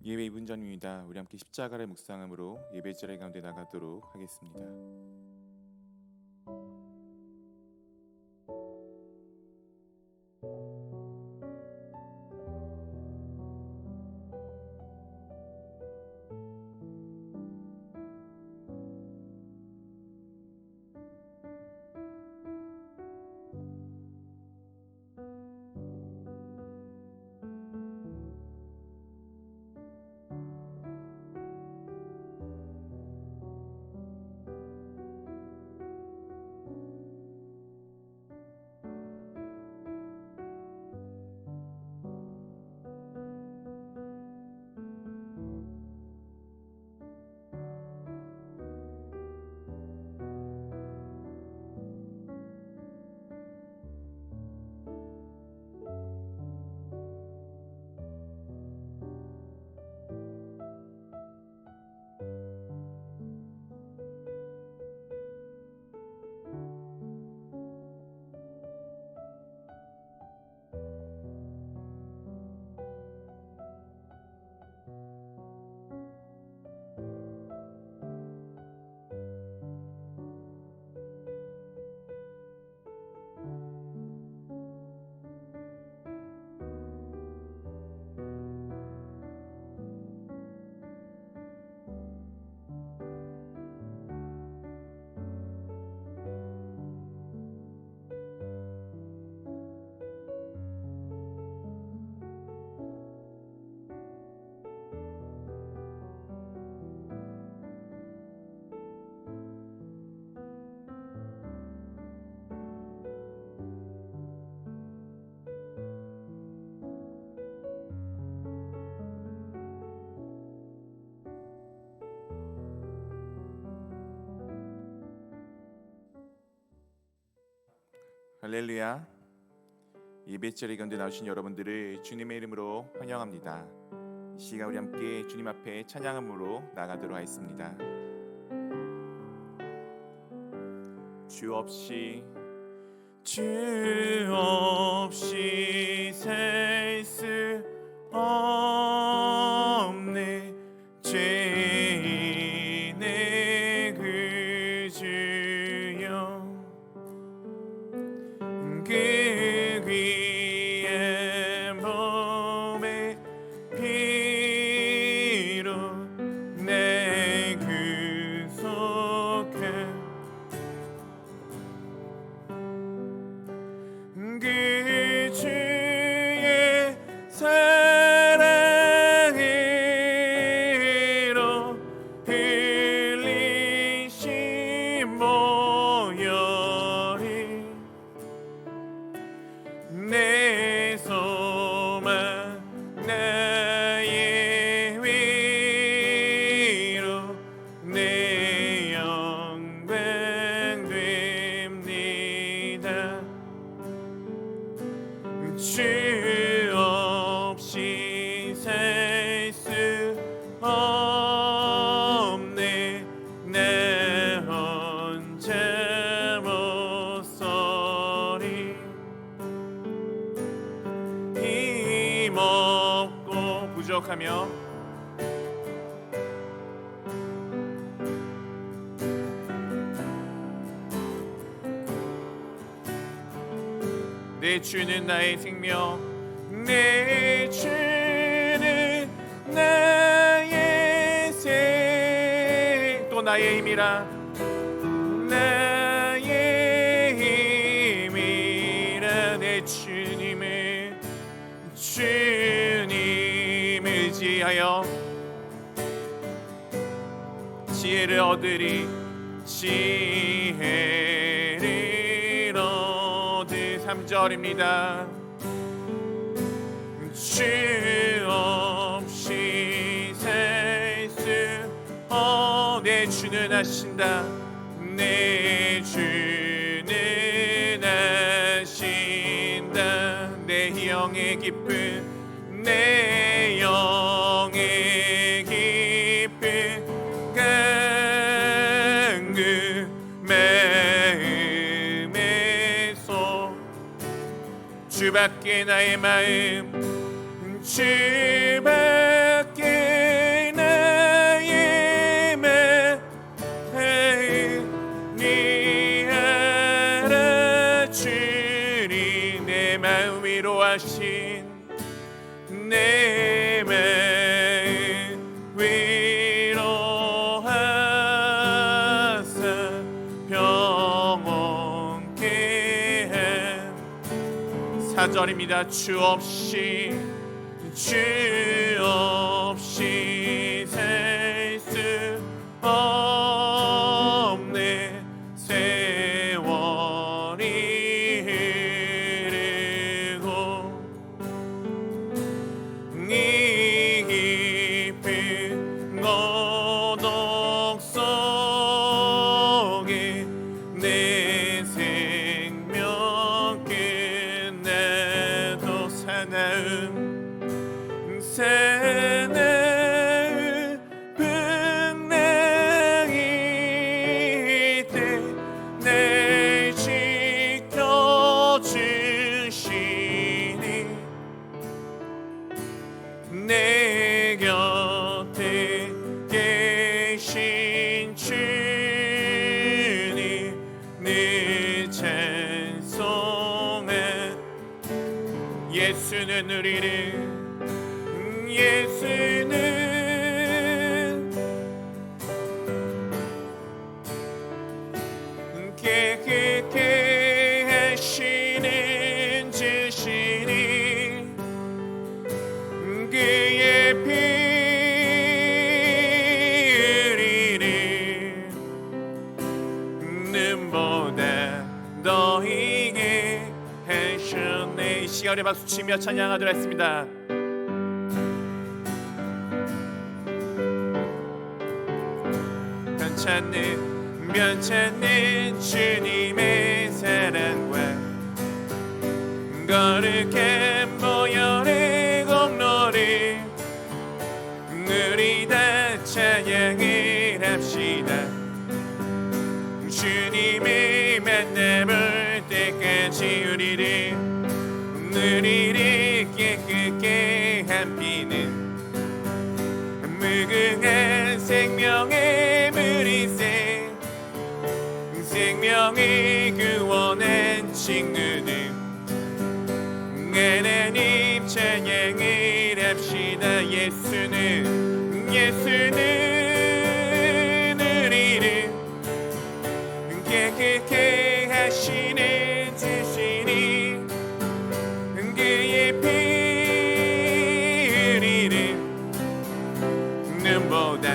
예배 2분 전입니다. 우리 함께 십자가를 묵상함으로 예배 자리 가운데 나가도록 하겠습니다. 할렐루야. 예배 자리 가운데 나오신 여러분들을 주님의 이름으로 환영합니다. 이 시간 우리 함께 주님 앞에 찬양함으로 나가도록 하겠습니다. 주 없이 살 수 없네. 죄인의 그 주여, 그 귀한 몸의 피로 내 구속해 그 주의 사랑으로 흘리신 보혈이 내 소망 나의 위로 내 영광 됩니다. 주 없이 살 수 없네. 나 혼자 못 서리. 힘없고 부족하며 내 주는 나의 생명, 내 주는 나의 생, 또 나의 힘이라. 나의 힘이라. 내 주님을 의지하여 지혜를 얻으리. 지혜를 얻으. 3절입니다. 주 없이 살 수 내 주는 하신다. 내 주는 하신다. 내 영의 기쁨, 내 영의 기쁨 강구 마음에서 주밖에 나의 마음, 주밖에 4절입니다. 주 없이 살 수 없네. 세월이 흐르고 이 깊은 어둠 속에 내 생명 끝내도 사나운 풍랑이 때 날 지켜주시니 내 곁에 계신 주님 늘 찬송해. 예수는 우리를 예수는 깨끗게 하시는 주시니 그의 피 흘리는 눈보다 더 희게 하셨네. 이 시간에 박수치며 찬양하도록 했습니다. 변찮는 주님의 사랑과 거룩한 보혈의 공로를 우리 다 찬양을 합시다. 주님을 만나볼 때까지 우리를 깨끗게 함피는 무궁한 생명의 물이세. 생명을 구원한 친구들 하나님 찬양을 합시다. 예수는 우리를 깨끗게 하시는 주시니 그의 피 흘리는 눈보다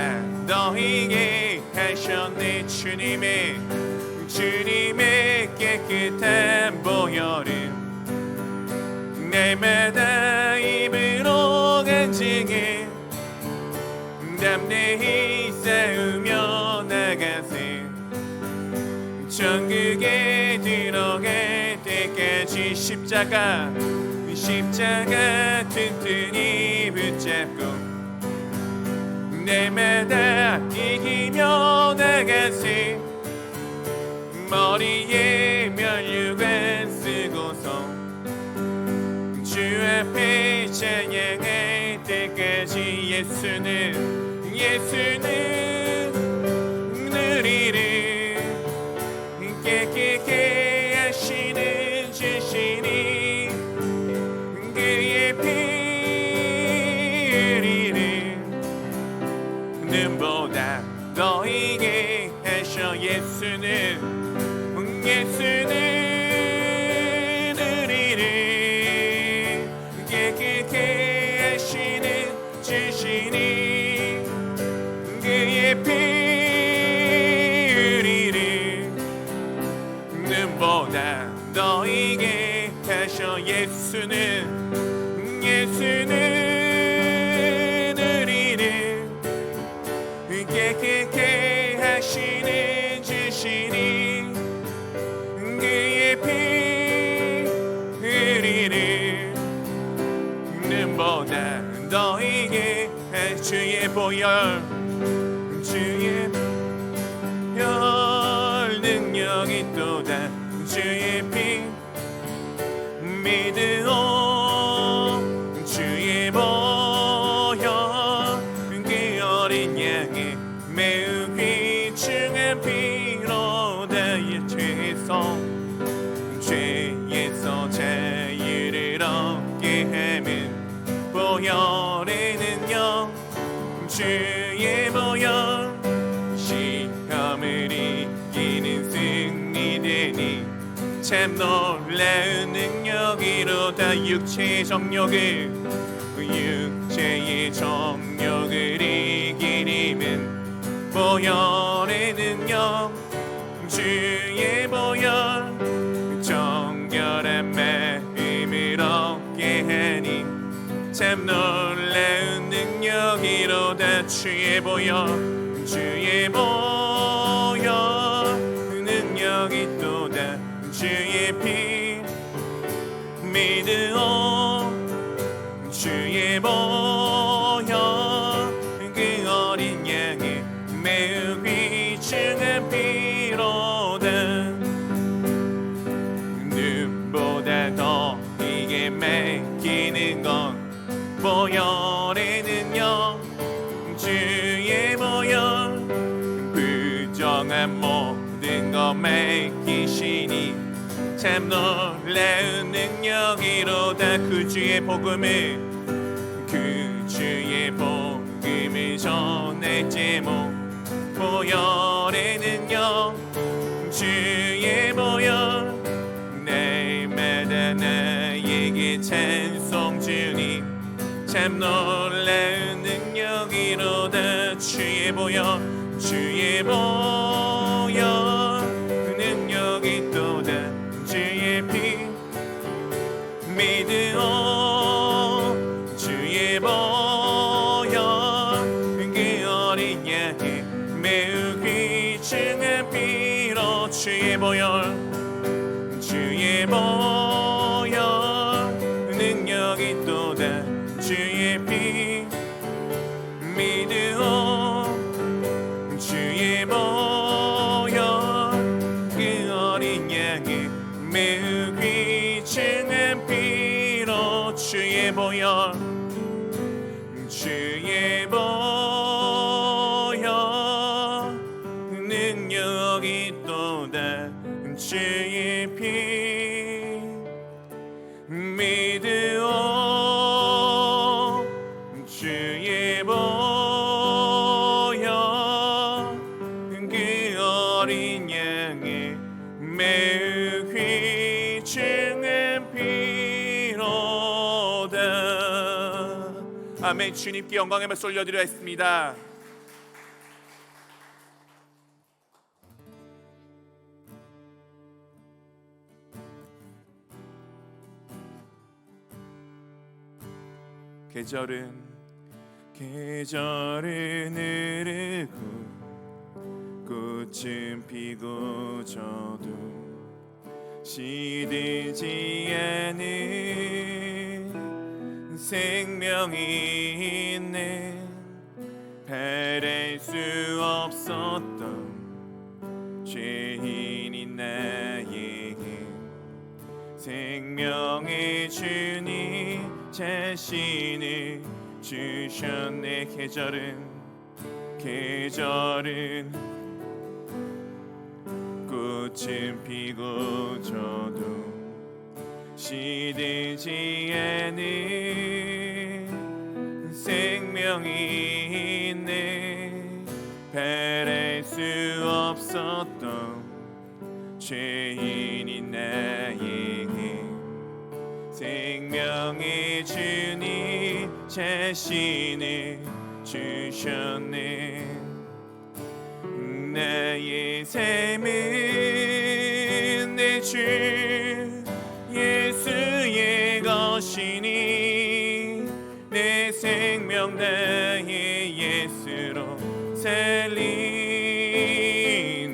더 희게 하셨네. 주님의 깨끗한 보혈은 날마다 입으로 간증해 담대히 싸우며 나가세. 천국에 들어갈 때까지 십자가 튼튼히 붙잡고 날마다 이기며 나가세. 머리에 면류관 쓰고서 주 앞에 찬양할 때까지 예수는 우리를 깨끗게 하시는 주시니 그의 피 흘리는 눈보다 더 희게 하셔. 예수는 우리를 깨끗게 하시는 주시니 그의 피 흘리는 눈보다 더 희게 하셔. 예수는 우리를 깨끗게 하시는 주시니 그의 피 흘리는 눈보다 더 희게 주의 보혈 능력이 또다. 주의 피 믿으오. 주의 보혈 그 어린 양의 매우 귀중한 피로다. 죄에서 자유를 얻게 함은 보혈의 능력. 주의 보혈 시험을 이기는 승리되니 참 놀라운 능력이로다. 육체의 정욕을 이기림은 보혈의 능력, 주의 보혈 정결한 마음을 얻게 하니 참 놀라운 능력이로다. 주의 보혈 능력이 또다. 주의 피 믿으오. 주의 보혈 그 어린 양의 매우 귀중한 피로다. 눈보다 더 이게 맡기는 건 보혈의 능력, 주의 보혈 부정한 모든 것 맡기시니 참 놀라운 능력이로다. 그 주의 복음을 전할 제목 보혈의 능력, 주의 보혈 날마다 나에게 찬송 주니 참 놀라운 능력이로다. 주의 보혈 능력이 또다. 주의 피 믿으오. 주의 보혈 그 어린 양의 매우 귀중한 피로 주의 보혈 능력이 또다. 주의 피 믿으오. 주의 보혈 그 어린 양의 매우 귀중한 피로 주의 보혈 능력이 또다. 주의 피 믿으오. 주의 보혈 그 어린 양의 매우 귀중한 피로다. 아멘. 주님께 영광의 말씀 올려드리겠습니다. 계절은 흐르고 꽃은 피고 져도 시들지 않은 생명이 있네. 바랄 수 없었던 죄인인 나에게 생명의 주님 자신을 주셨네. 계절은 꽃은 피고 져도 시들지 않은 생명이 있네. 바랄 수 없었던 죄인인 나에게 생명의 주님 자신을 주셨네. 나의 삶은 내 주 예수의 것이니 내 생명 나의 예수로 살리.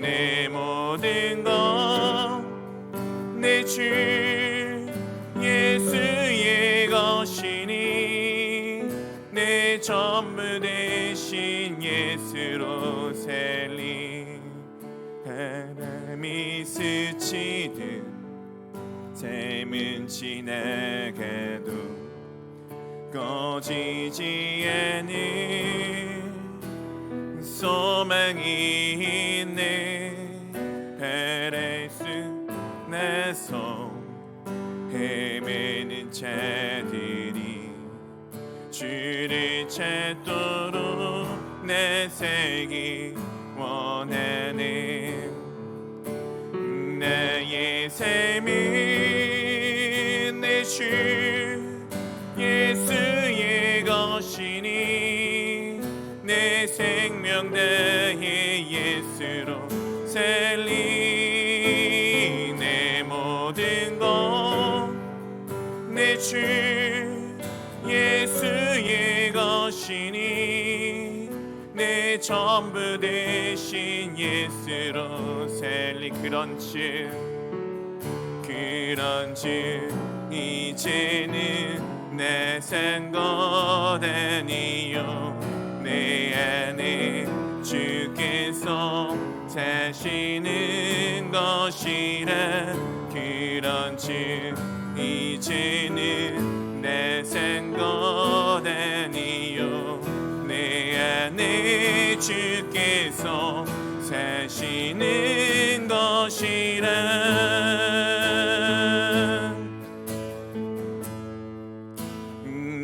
내 모든 것 내 주 예수의 것이니 내 전부 되신 예수로 살리. 바람이 스치듯 삶은 지나가도 꺼지지 않은 소망이 있네. 바랄 수 나서 헤매는 자들이 주를 찾도록 내 살기 원하네. 나의 삶이 내 주 예수의 것이니 내 생명 다해 예수로 살리 내 모든 것 내 주 예수의 것이니 내 전부 되신 예수로 살리 그런즉 이제는 내 산 것 아니요 내 안에 주께서 사시는 것이라 그런즉 이제는 내 산 것 아니요 내 안에 주께서 사시는 것이라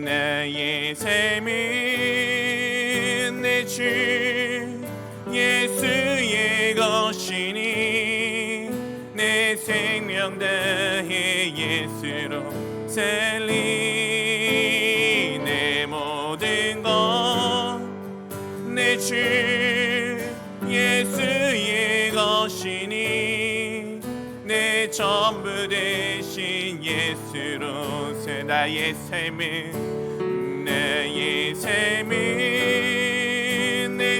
나의 삶은 내 주 예수의 것이니 내 생명 다해 예수로 살리 내 모든 것 내 주 예수의 것이니 내 전부 되신 예수로 새 나의 삶은 내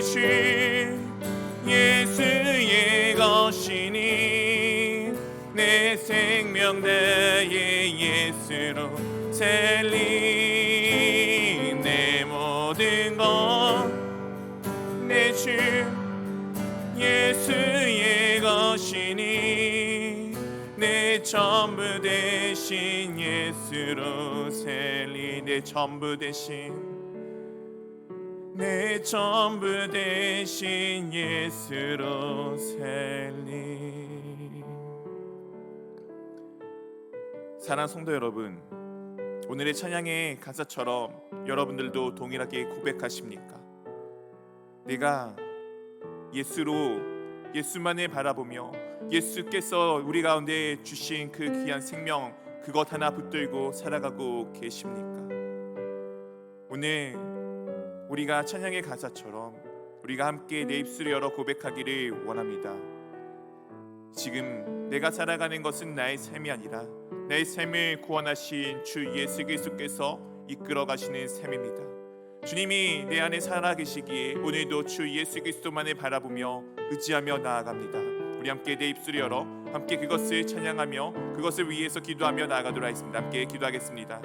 주 예수의 것이니 내 생명 다해 예수로 살리 내 모든 것 내 주 예수의 것이니 내 전부 되신 예수로 살리 내 전부 되신 예수로 살리. 사랑하는 성도 여러분, 오늘의 찬양의 가사처럼 여러분들도 동일하게 고백하십니까? 내가 예수만을 바라보며 예수께서 우리 가운데 주신 그 귀한 생명 그것 하나 붙들고 살아가고 계십니까? 오늘 우리가 찬양의 가사처럼 우리가 함께 내 입술을 열어 고백하기를 원합니다. 지금 내가 살아가는 것은 나의 삶이 아니라 내 삶을 구원하신 주 예수 그리스도께서 이끌어 가시는 삶입니다. 주님이 내 안에 살아계시기에 오늘도 주 예수 그리스도만을 바라보며 의지하며 나아갑니다. 우리 함께 내 입술을 열어 함께 그것을 찬양하며 그것을 위해서 기도하며 나아가도록 하겠습니다. 함께 기도하겠습니다.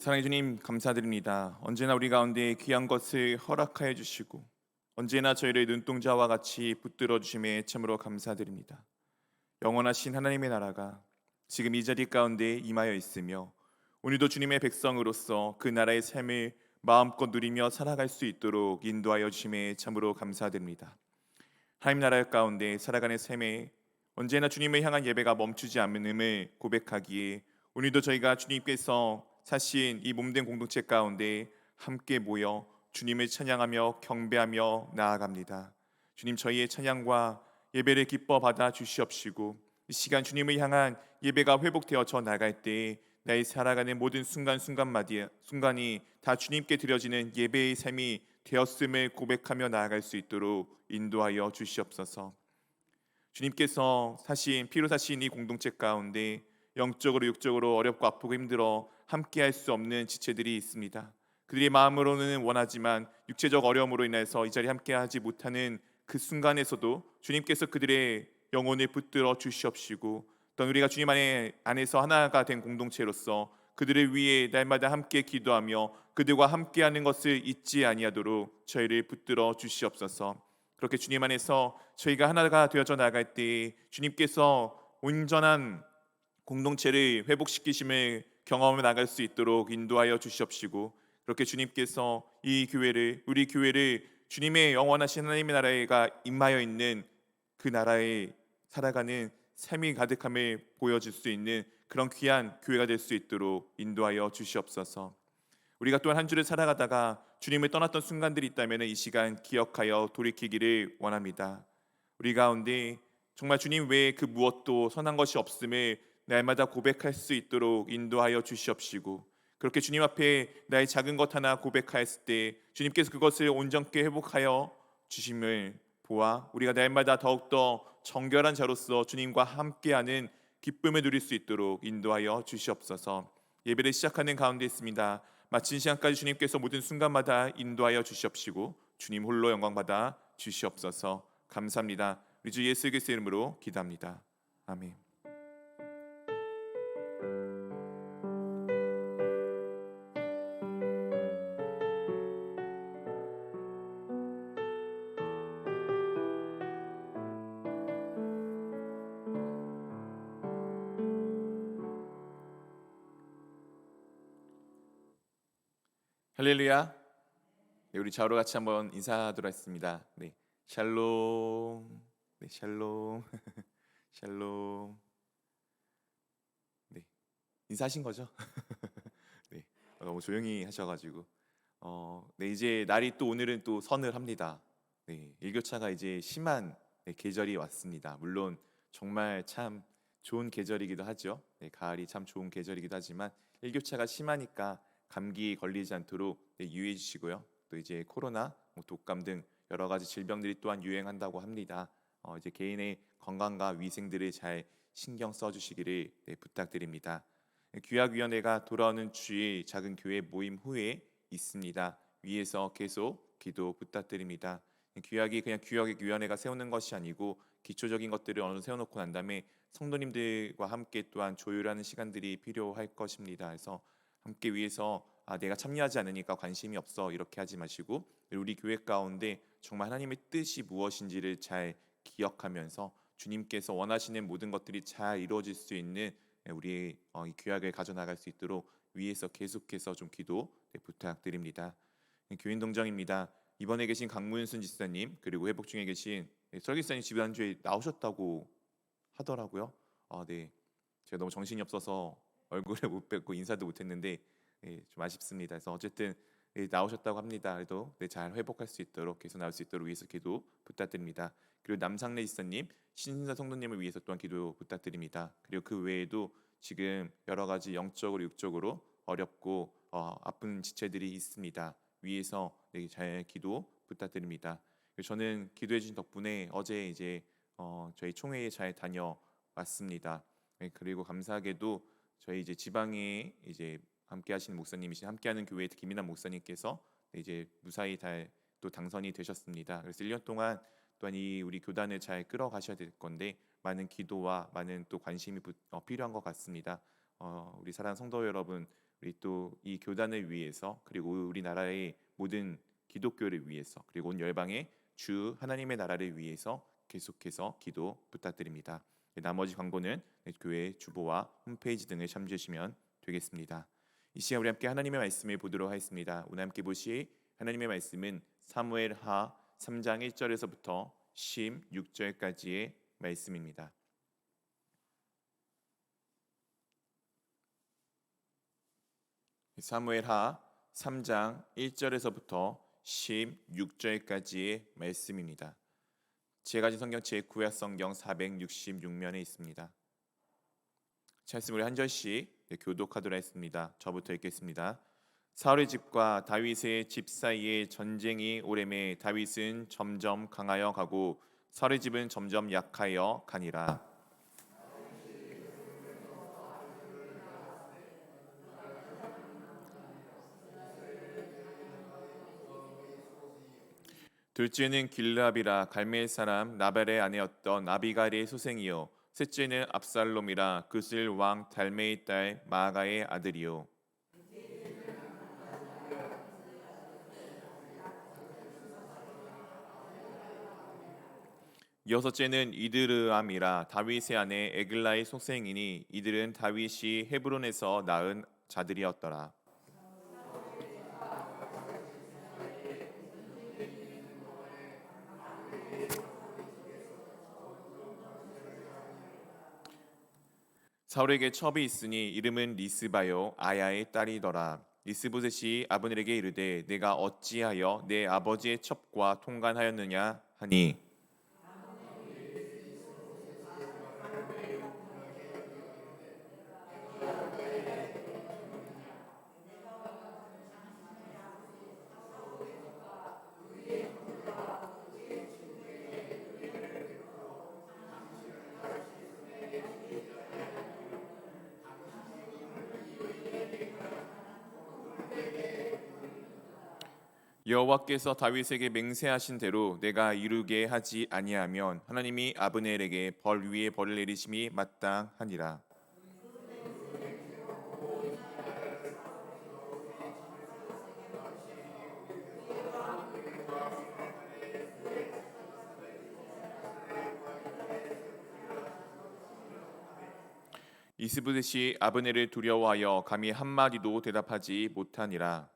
사랑의 주님 감사드립니다. 언제나 우리 가운데 귀한 것을 허락하여 주시고 언제나 저희를 눈동자와 같이 붙들어 주심에 참으로 감사드립니다. 영원하신 하나님의 나라가 지금 이 자리 가운데 임하여 있으며 오늘도 주님의 백성으로서 그 나라의 삶을 마음껏 누리며 살아갈 수 있도록 인도하여 주심에 참으로 감사드립니다. 하나님 나라 가운데 살아가는 삶에 언제나 주님을 향한 예배가 멈추지 않음을 고백하기에 오늘도 저희가 주님께서 사신 이 몸된 공동체 가운데 함께 모여 주님을 찬양하며 경배하며 나아갑니다. 주님 저희의 찬양과 예배를 기뻐 받아 주시옵시고 이 시간 주님을 향한 예배가 회복되어져 나갈 때에 나의 살아가는 모든 순간이 다 주님께 드려지는 예배의 삶이 되었음을 고백하며 나아갈 수 있도록 인도하여 주시옵소서. 주님께서 피로 사신 이 공동체 가운데 영적으로 육적으로 어렵고 아프고 힘들어 함께할 수 없는 지체들이 있습니다. 그들의 마음으로는 원하지만 육체적 어려움으로 인해서 이 자리에 함께하지 못하는 그 순간에서도 주님께서 그들의 영혼을 붙들어 주시옵시고, 또 우리가 주님 안에서 하나가 된 공동체로서 그들을 위해 날마다 함께 기도하며 그들과 함께하는 것을 잊지 아니하도록 저희를 붙들어 주시옵소서. 그렇게 주님 안에서 저희가 하나가 되어져 나갈 때 주님께서 온전한 공동체를 회복시키심을 경험해 나갈 수 있도록 인도하여 주시옵시고, 그렇게 주님께서 이 교회를, 우리 교회를 주님의 영원하신 하나님의 나라가 임하여 있는 그 나라에 살아가는 삶이 가득함을 보여줄 수 있는 그런 귀한 교회가 될 수 있도록 인도하여 주시옵소서. 우리가 또한 한 주를 살아가다가 주님을 떠났던 순간들이 있다면 이 시간 기억하여 돌이키기를 원합니다. 우리 가운데 정말 주님 외에 그 무엇도 선한 것이 없음을 날마다 고백할 수 있도록 인도하여 주시옵시고, 그렇게 주님 앞에 나의 작은 것 하나 고백하였을 때 주님께서 그것을 온전케 회복하여 주심을 보아 우리가 날마다 더욱더 정결한 자로서 주님과 함께하는 기쁨을 누릴 수 있도록 인도하여 주시옵소서. 예배를 시작하는 가운데 있습니다. 마친 시간까지 주님께서 모든 순간마다 인도하여 주시옵시고 주님 홀로 영광받아 주시옵소서. 감사합니다. 우리 주 예수 그리스도의 이름으로 기도합니다. 아멘. 할렐루야. 네, 우리 좌우로 같이 한번 인사하도록 하겠습니다. 네, 샬롬. 네, 샬롬. 샬롬. 네, 인사하신 거죠? 네, 너무 조용히 하셔가지고 네, 이제 날이 또 오늘은 또 서늘합니다. 네, 일교차가 이제 심한 계절이 왔습니다. 물론 정말 참 좋은 계절이기도 하죠. 네, 가을이 참 좋은 계절이기도 하지만 일교차가 심하니까 감기 걸리지 않도록 유의해 주시고요. 또 이제 코로나, 독감 등 여러 가지 질병들이 또한 유행한다고 합니다. 이제 개인의 건강과 위생들을 잘 신경 써주시기를 부탁드립니다. 규약위원회가 돌아오는 주일 작은 교회 모임 후에 있습니다. 위에서 계속 기도 부탁드립니다. 규약이 그냥 규약위원회가 세우는 것이 아니고 기초적인 것들을 어느 정도 세워놓고 난 다음에 성도님들과 함께 또한 조율하는 시간들이 필요할 것입니다. 그래서 함께 위해서 내가 참여하지 않으니까 관심이 없어 이렇게 하지 마시고 우리 교회 가운데 정말 하나님의 뜻이 무엇인지를 잘 기억하면서 주님께서 원하시는 모든 것들이 잘 이루어질 수 있는 우리 이 규약을 가져나갈 수 있도록 위에서 계속해서 좀 기도 부탁드립니다. 교인 동정입니다. 이번에 계신 강문순 지사님 그리고 회복 중에 계신 설기사님 지난주에 나오셨다고 하더라고요. 네, 제가 너무 정신이 없어서 얼굴을 못 뵙고 인사도 못했는데 좀 아쉽습니다. 그래서 어쨌든 나오셨다고 합니다. 그래도 잘 회복할 수 있도록 계속 나올 수 있도록 위해서 기도 부탁드립니다. 그리고 남상래 지사님 신순사 성도님을 위해서 또한 기도 부탁드립니다. 그리고 그 외에도 지금 여러 가지 영적으로 육적으로 어렵고 아픈 지체들이 있습니다. 위에서 잘 기도 부탁드립니다. 저는 기도해 주신 덕분에 어제 이제 저희 총회에 잘 다녀왔습니다. 그리고 감사하게도 저희 이제 지방에 이제 함께하시는 목사님이신 함께하는 교회 김인환 목사님께서 이제 무사히 또 당선이 되셨습니다. 그래서 1년 동안 또한 이 우리 교단을 잘 끌어가셔야 될 건데 많은 기도와 많은 또 관심이 필요한 것 같습니다. 우리 사랑하는 성도 여러분, 우리 또 이 교단을 위해서 그리고 우리나라의 모든 기독교를 위해서 그리고 온 열방의 주 하나님의 나라를 위해서 계속해서 기도 부탁드립니다. 나머지 광고는 교회 주보와 홈페이지 등을 참조하시면 되겠습니다. 이 시간 우리 함께 하나님의 말씀을 보도록 하겠습니다. 오늘 함께 보실 하나님의 말씀은 사무엘하 3장 1절에서부터 16절까지의 말씀입니다. 사무엘하 3장 1절에서부터 16절까지의 말씀입니다. 제가 가진 성경책 구약 성경 466면에 있습니다. 말씀 우리 한 절씩 교독하도록 하겠습니다. 저부터 읽겠습니다. 사울의 집과 다윗의 집 사이에 전쟁이 오래매 다윗은 점점 강하여 가고 사울의 집은 점점 약하여 가니라. 둘째는 길르압이라 갈멜 사람 나발의 아내였던 아비갈의 소생이요 셋째는 압살롬이라 그슬 왕 달메의 딸 마아가의 아들이요 여섯째는 이드르암이라 다윗의 아내 에글라의 소생이니 이들은 다윗이 헤브론에서 낳은 자들이었더라. 사울에게 첩이 있으니 이름은 리스바요 아야의 딸이더라. 리스보셋이 아브넬에게 이르되 내가 어찌하여 내 아버지의 첩과 통간하였느냐 하니 여호와께서 다윗에게 맹세하신 대로 내가 이루게 하지 아니하면 하나님이 아브넬에게 벌 위에 벌을 내리심이 마땅하니라. 이스보셋이 아브넬을 두려워하여 감히 한마디도 대답하지 못하니라.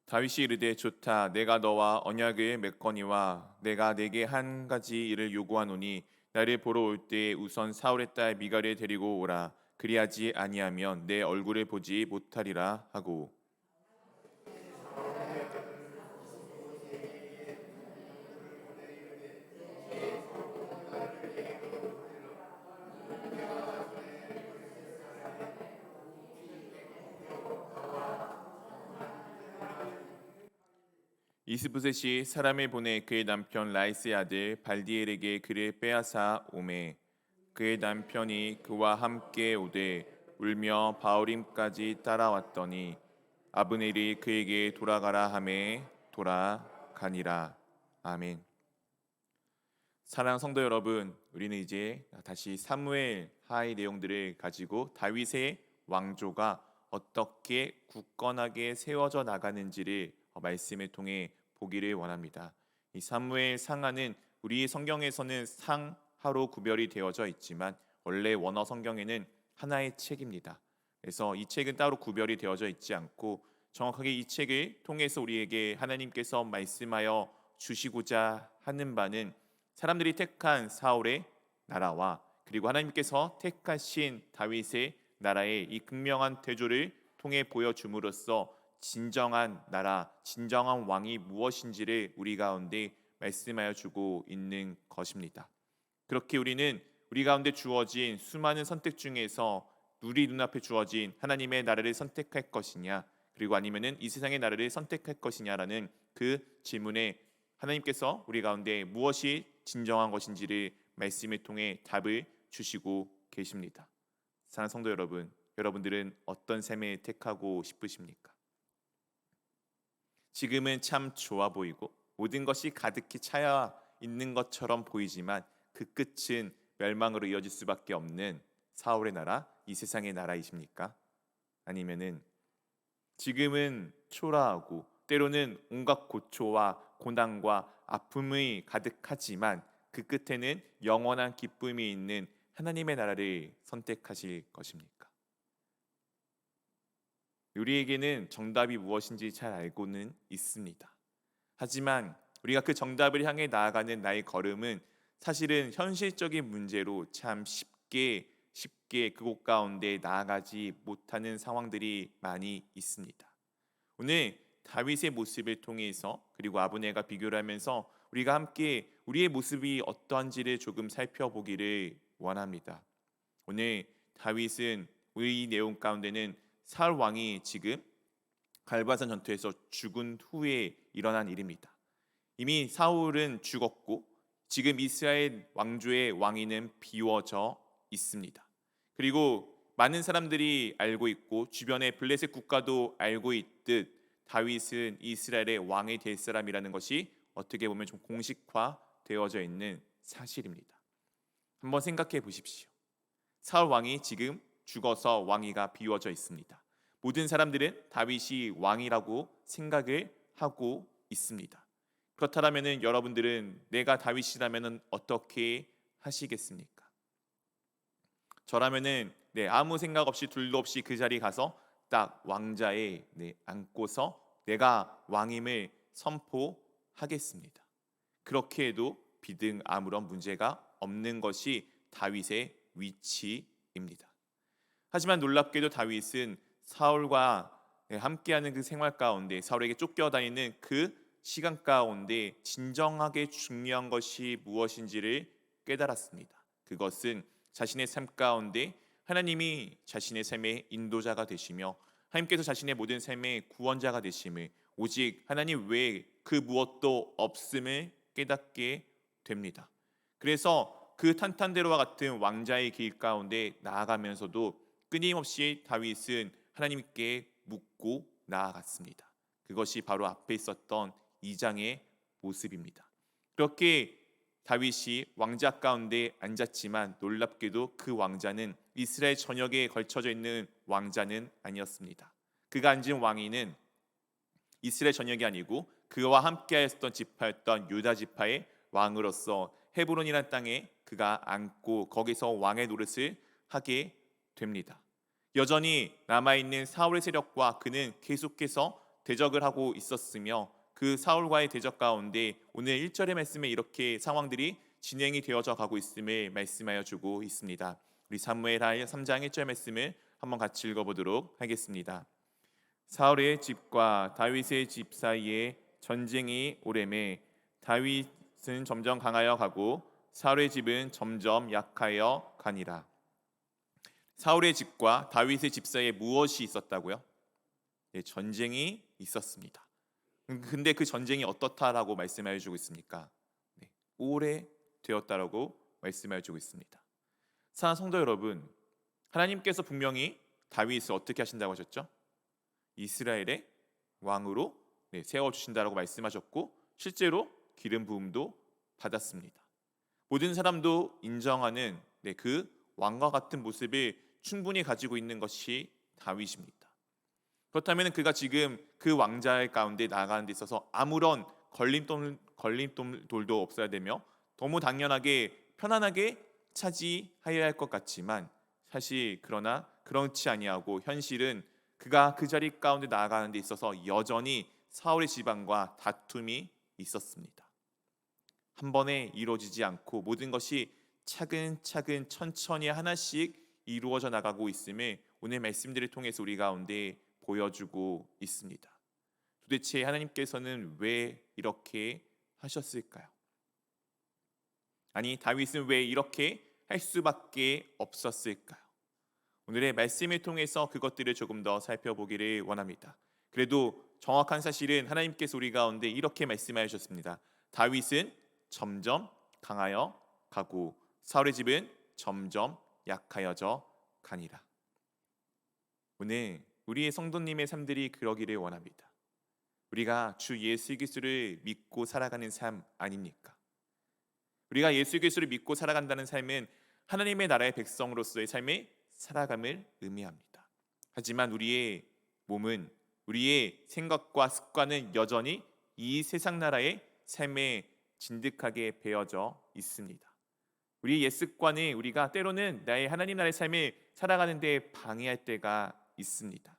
다윗이 이르되 좋다 내가 너와 언약을 맺거니와 내가 내게 한 가지 일을 요구하노니 나를 보러 올 때 우선 사울의 딸 미갈을 데리고 오라 그리하지 아니하면 내 얼굴을 보지 못하리라 하고 이스보셋이 사람을 보내 그의 남편 라이스의 아들 발디엘에게 그를 빼앗아 오매 그의 남편이 그와 함께 오되 울며 바울임까지 따라왔더니 아브넬이 그에게 돌아가라 하매 돌아가니라. 아멘. 사랑하는 성도 여러분, 우리는 이제 다시 사무엘 하의 내용들을 가지고 다윗의 왕조가 어떻게 굳건하게 세워져 나가는지를 말씀을 통해 보기를 원합니다. 이 사무엘 상하는 우리 성경에서는 상하로 구별이 되어져 있지만 원래 원어 성경에는 하나의 책입니다. 그래서 이 책은 따로 구별이 되어져 있지 않고 정확하게 이 책을 통해서 우리에게 하나님께서 말씀하여 주시고자 하는 바는 사람들이 택한 사울의 나라와 그리고 하나님께서 택하신 다윗의 나라의 이 극명한 대조를 통해 보여줌으로써 진정한 나라, 진정한 왕이 무엇인지를 우리 가운데 말씀하여 주고 있는 것입니다. 그렇게 우리는 우리 가운데 주어진 수많은 선택 중에서 우리 눈앞에 주어진 하나님의 나라를 선택할 것이냐 그리고 아니면은 이 세상의 나라를 선택할 것이냐라는 그 질문에 하나님께서 우리 가운데 무엇이 진정한 것인지를 말씀을 통해 답을 주시고 계십니다. 사랑하는 성도 여러분, 여러분들은 어떤 삶을 택하고 싶으십니까? 지금은 참 좋아 보이고 모든 것이 가득히 차여 있는 것처럼 보이지만 그 끝은 멸망으로 이어질 수밖에 없는 사울의 나라, 이 세상의 나라이십니까? 아니면은 지금은 초라하고 때로는 온갖 고초와 고난과 아픔이 가득하지만 그 끝에는 영원한 기쁨이 있는 하나님의 나라를 선택하실 것입니까? 우리에게는 정답이 무엇인지 잘 알고는 있습니다. 하지만 우리가 그 정답을 향해 나아가는 나의 걸음은 사실은 현실적인 문제로 참 쉽게 그곳 가운데 나아가지 못하는 상황들이 많이 있습니다. 오늘 다윗의 모습을 통해서 그리고 아브넬과 비교를 하면서 우리가 함께 우리의 모습이 어떠한지를 조금 살펴보기를 원합니다. 오늘 다윗은 이 내용 가운데는 사울 왕이 지금 갈바산 전투에서 죽은 후에 일어난 일입니다. 이미 사울은 죽었고 지금 이스라엘 왕조의 왕위는 비워져 있습니다. 그리고 많은 사람들이 알고 있고 주변의 블레셋 국가도 알고 있듯 다윗은 이스라엘의 왕이 될 사람이라는 것이 어떻게 보면 좀 공식화되어져 있는 사실입니다. 한번 생각해 보십시오. 사울 왕이 지금 죽어서 왕위가 비워져 있습니다. 모든 사람들은 다윗이 왕이라고 생각을 하고 있습니다. 그렇다면 여러분들은 내가 다윗이라면 어떻게 하시겠습니까? 저라면은 아무 생각 없이 둘도 없이 그 자리에 가서 딱 왕자에 앉고서 내가 왕임을 선포하겠습니다. 그렇게 해도 비등 아무런 문제가 없는 것이 다윗의 위치입니다. 하지만 놀랍게도 다윗은 사울과 함께하는 그 생활 가운데 사울에게 쫓겨다니는 그 시간 가운데 진정하게 중요한 것이 무엇인지를 깨달았습니다. 그것은 자신의 삶 가운데 하나님이 자신의 삶의 인도자가 되시며 하나님께서 자신의 모든 삶의 구원자가 되심을 오직 하나님 외에 그 무엇도 없음을 깨닫게 됩니다. 그래서 그 탄탄대로와 같은 왕자의 길 가운데 나아가면서도 끊임없이 다윗은 하나님께 묻고 나아갔습니다. 그것이 바로 앞에 있었던 2장의 모습입니다. 그렇게 다윗이 왕자 가운데 앉았지만 놀랍게도 그 왕자는 이스라엘 전역에 걸쳐져 있는 왕자는 아니었습니다. 그가 앉은 왕위는 이스라엘 전역이 아니고 그와 함께하였던 지파였던 유다 지파의 왕으로서 헤브론이라는 땅에 그가 앉고 거기서 왕의 노릇을 하게 됩니다. 여전히 남아있는 사울의 세력과 그는 계속해서 대적을 하고 있었으며 그 사울과의 대적 가운데 오늘 1절의 말씀에 이렇게 상황들이 진행이 되어져 가고 있음을 말씀하여 주고 있습니다. 우리 사무엘하 3장 1절 말씀을 한번 같이 읽어보도록 하겠습니다. 사울의 집과 다윗의 집 사이에 전쟁이 오래매 다윗은 점점 강하여 가고 사울의 집은 점점 약하여 가니라. 사울의 집과 다윗의 집 사이에 무엇이 있었다고요? 전쟁이 있었습니다. 근데 그 전쟁이 어떻다라고 말씀해 주고 있습니까? 오래 되었다라고 말씀해 주고 있습니다. 사랑하는 성도 여러분, 하나님께서 분명히 다윗을 어떻게 하신다고 하셨죠? 이스라엘의 왕으로 세워주신다라고 말씀하셨고 실제로 기름 부음도 받았습니다. 모든 사람도 인정하는 그 왕과 같은 모습을 충분히 가지고 있는 것이 다윗입니다. 그렇다면 그가 지금 그 왕자의 가운데 나아가는 데 있어서 아무런 걸림돌도 없어야 되며 너무 당연하게 편안하게 차지해야 할 것 같지만 사실 그러나 그렇지 아니하고 현실은 그가 그 자리 가운데 나아가는 데 있어서 여전히 사울의 집안과 다툼이 있었습니다. 한 번에 이루어지지 않고 모든 것이 차근차근 천천히 하나씩 이루어져 나가고 있음을 오늘 말씀들을 통해서 우리 가운데 보여주고 있습니다. 도대체 하나님께서는 왜 이렇게 하셨을까요? 아니 다윗은 왜 이렇게 할 수밖에 없었을까요? 오늘의 말씀을 통해서 그것들을 조금 더 살펴보기를 원합니다. 그래도 정확한 사실은 하나님께서 우리 가운데 이렇게 말씀하여 주셨습니다. 다윗은 점점 강하여 가고 사울의 집은 점점 약하여져 가니라. 오늘 우리의 성도님의 삶들이 그러기를 원합니다. 우리가 주 예수 그리스도를 믿고 살아가는 삶 아닙니까? 우리가 예수 그리스도를 믿고 살아간다는 삶은 하나님의 나라의 백성으로서의 삶을 살아감을 의미합니다. 하지만 우리의 몸은 우리의 생각과 습관은 여전히 이 세상 나라의 삶에 진득하게 배어져 있습니다. 우리의 옛 습관이 우리가 때로는 나의 하나님 나라의 삶을 살아가는 데 방해할 때가 있습니다.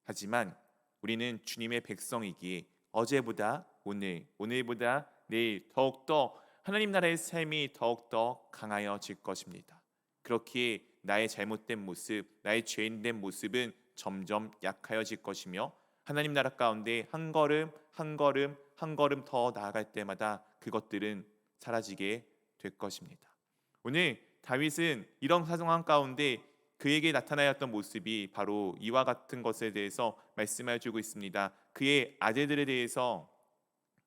하지만 우리는 주님의 백성이기에 어제보다 오늘, 오늘보다 내일 더욱더 하나님 나라의 삶이 더욱더 강하여질 것입니다. 그렇기에 나의 잘못된 모습, 나의 죄인된 모습은 점점 약하여질 것이며 하나님 나라 가운데 한 걸음 한 걸음 한 걸음 더 나아갈 때마다 그것들은 사라지게 될 것입니다. 오늘 다윗은 이런 상황 가운데 그에게 나타나였던 모습이 바로 이와 같은 것에 대해서 말씀해 주고 있습니다. 그의 아들들에 대해서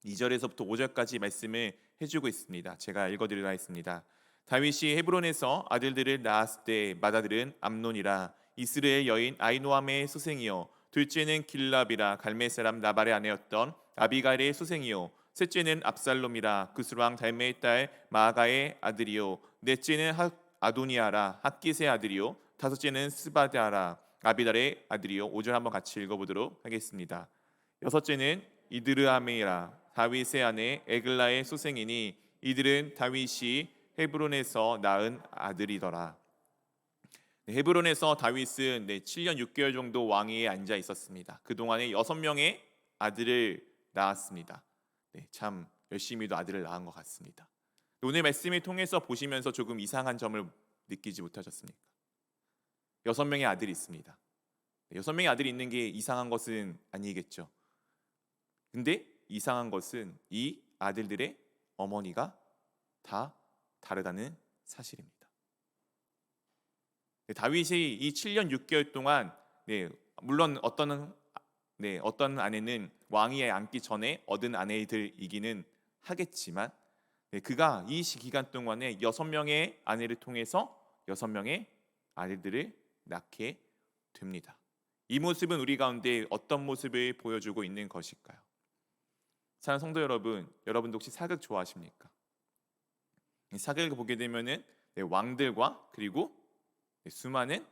2절에서부터 5절까지 말씀을 해주고 있습니다. 제가 읽어드리려 하겠습니다. 다윗이 헤브론에서 아들들을 낳았을 때 맏아들은 암논이라 이스라엘 여인 아이노함의 소생이요 둘째는 길랍이라 갈멜 사람 나발의 아내였던 아비가일의 소생이요 셋째는 압살롬이라 그스왕 달메의 딸 마아가의 아들이요 넷째는 아도니아라 핫깃의 아들이요 다섯째는 스바다라 아비달의 아들이요 5절 한번 같이 읽어보도록 하겠습니다. 여섯째는 이드르아메이라 다윗의 아내 에글라의 소생이니 이들은 다윗이 헤브론에서 낳은 아들이더라. 헤브론에서 다윗은 7년 6개월 정도 왕위에 앉아 있었습니다. 그동안에 6명의 아들을 낳았습니다. 참 열심히도 아들을 낳은 것 같습니다. 오늘 말씀을 통해서 보시면서 조금 이상한 점을 느끼지 못하셨습니까? 6명의 아들이 있습니다. 6명의 아들이 있는 게 이상한 것은 아니겠죠. 근데 이상한 것은 이 아들들의 어머니가 다 다르다는 사실입니다. 다윗이 이 7년 6개월 동안 물론 어떤 아내는 왕위에 앉기 전에 얻은 아내들이기는 하겠지만 그가 이 기간 동안에 6명의 아내를 통해서 6명의 아들들을 낳게 됩니다. 이 모습은 우리 가운데 어떤 모습을 보여주고 있는 것일까요? 사랑하는 성도 여러분, 여러분도 혹시 사극 좋아하십니까? 사극을 보게 되면은 왕들과 그리고 수많은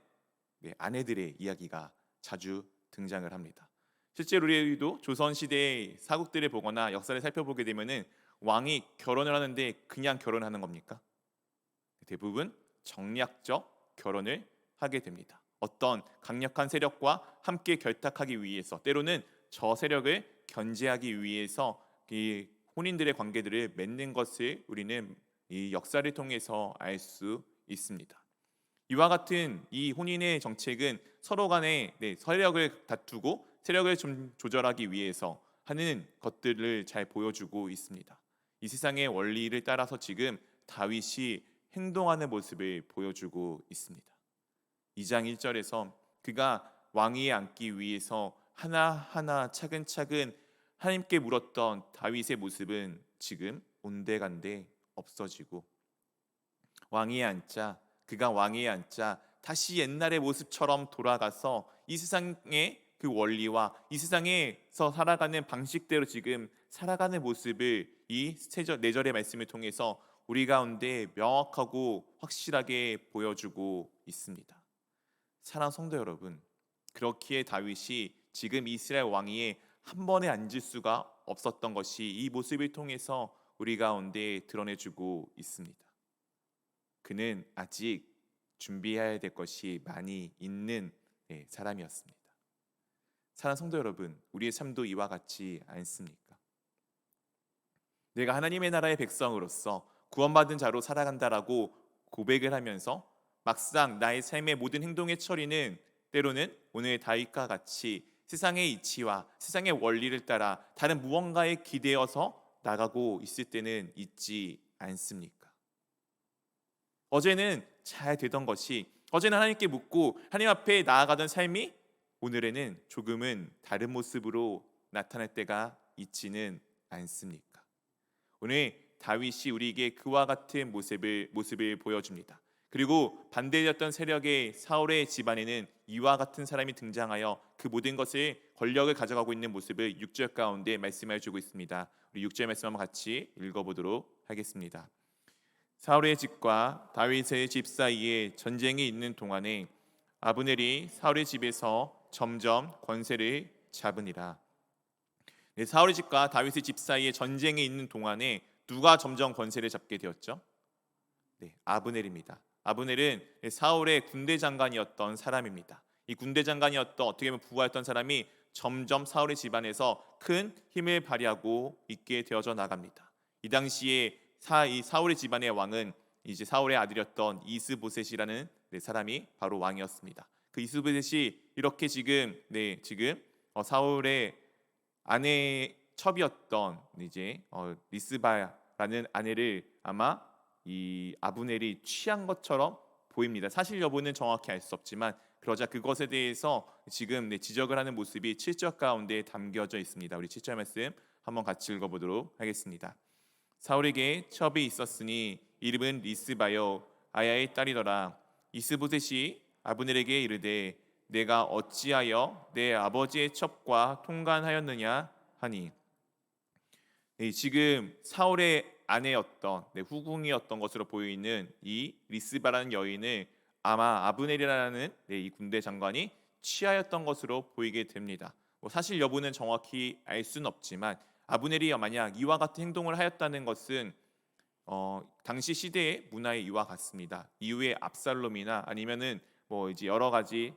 아내들의 이야기가 자주 등장을 합니다. 실제로 우리도 조선 시대의 사극들을 보거나 역사를 살펴보게 되면은 왕이 결혼을 하는데 그냥 결혼하는 겁니까? 대부분 정략적 결혼을 하게 됩니다. 어떤 강력한 세력과 함께 결탁하기 위해서, 때로는 저 세력을 견제하기 위해서 이 혼인들의 관계들을 맺는 것을 우리는 이 역사를 통해서 알 수 있습니다. 이와 같은 이 혼인의 정책은 서로 간에 세력을 다투고 세력을 좀 조절하기 위해서 하는 것들을 잘 보여주고 있습니다. 이 세상의 원리를 따라서 지금 다윗이 행동하는 모습을 보여주고 있습니다. 2장 1절에서 그가 왕위에 앉기 위해서 하나하나 차근차근 하나님께 물었던 다윗의 모습은 지금 온데간데 없어지고 그가 왕위에 앉자 다시 옛날의 모습처럼 돌아가서 이 세상의 그 원리와 이 세상에서 살아가는 방식대로 지금 살아가는 모습을 이 4절의 말씀을 통해서 우리 가운데 명확하고 확실하게 보여주고 있습니다. 사랑하는 성도 여러분, 그렇기에 다윗이 지금 이스라엘 왕위에 한 번에 앉을 수가 없었던 것이 이 모습을 통해서 우리 가운데 드러내주고 있습니다. 그는 아직 준비해야 될 것이 많이 있는 사람이었습니다. 사랑하는 성도 여러분, 우리의 삶도 이와 같지 않습니까? 내가 하나님의 나라의 백성으로서 구원받은 자로 살아간다라고 고백을 하면서 막상 나의 삶의 모든 행동의 처리는 때로는 오늘 다윗과 같이 세상의 이치와 세상의 원리를 따라 다른 무언가에 기대어서 나가고 있을 때는 있지 않습니까? 어제는 잘 되던 것이, 어제는 하나님께 묻고 하나님 앞에 나아가던 삶이 오늘에는 조금은 다른 모습으로 나타날 때가 있지는 않습니까? 오늘 다윗이 우리에게 그와 같은 모습을 보여줍니다. 그리고 반대되었던 세력의 사울의 집안에는 이와 같은 사람이 등장하여 그 모든 것을 권력을 가져가고 있는 모습을 6절 가운데 말씀해 주고 있습니다. 우리 6절 말씀 한번 같이 읽어보도록 하겠습니다. 사울의 집과 다윗의 집 사이에 전쟁이 있는 동안에 아브넬이 사울의 집에서 점점 권세를 잡으니라. 사울의 집과 다윗의 집 사이에 전쟁이 있는 동안에 누가 점점 권세를 잡게 되었죠? 아브넬입니다. 아브넬은 사울의 군대 장관이었던 사람입니다. 이 군대 장관이었던 어떻게 보면 부하였던 사람이 점점 사울의 집안에서 큰 힘을 발휘하고 있게 되어져 나갑니다. 이 당시에 이 사울의 집안의 왕은 이제 사울의 아들이었던 이스보셋이라는 사람이 바로 왕이었습니다. 그 이스보셋이 이렇게 지금 사울의 아내의 첩이었던 이제 리스바라는 아내를 아마 이 아브넬이 취한 것처럼 보입니다. 사실 여부는 정확히 알 수 없지만 그러자 그것에 대해서 지금 지적을 하는 모습이 7절 가운데 담겨져 있습니다. 우리 7절 말씀 한번 같이 읽어보도록 하겠습니다. 사울에게 첩이 있었으니 이름은 리스바요 아야의 딸이더라. 이스보셋이 아브넬에게 이르되 내가 어찌하여 내 아버지의 첩과 통관하였느냐 하니, 지금 사울의 아내였던 후궁이었던 것으로 보이는 이 리스바라는 여인을 아마 아브넬이라는 이 군대 장관이 취하였던 것으로 보이게 됩니다. 사실 여부는 정확히 알 수는 없지만 아브넬이 만약 이와 같은 행동을 하였다는 것은 당시 시대의 문화의 이와 같습니다. 이후에 압살롬이나 아니면은 이제 여러 가지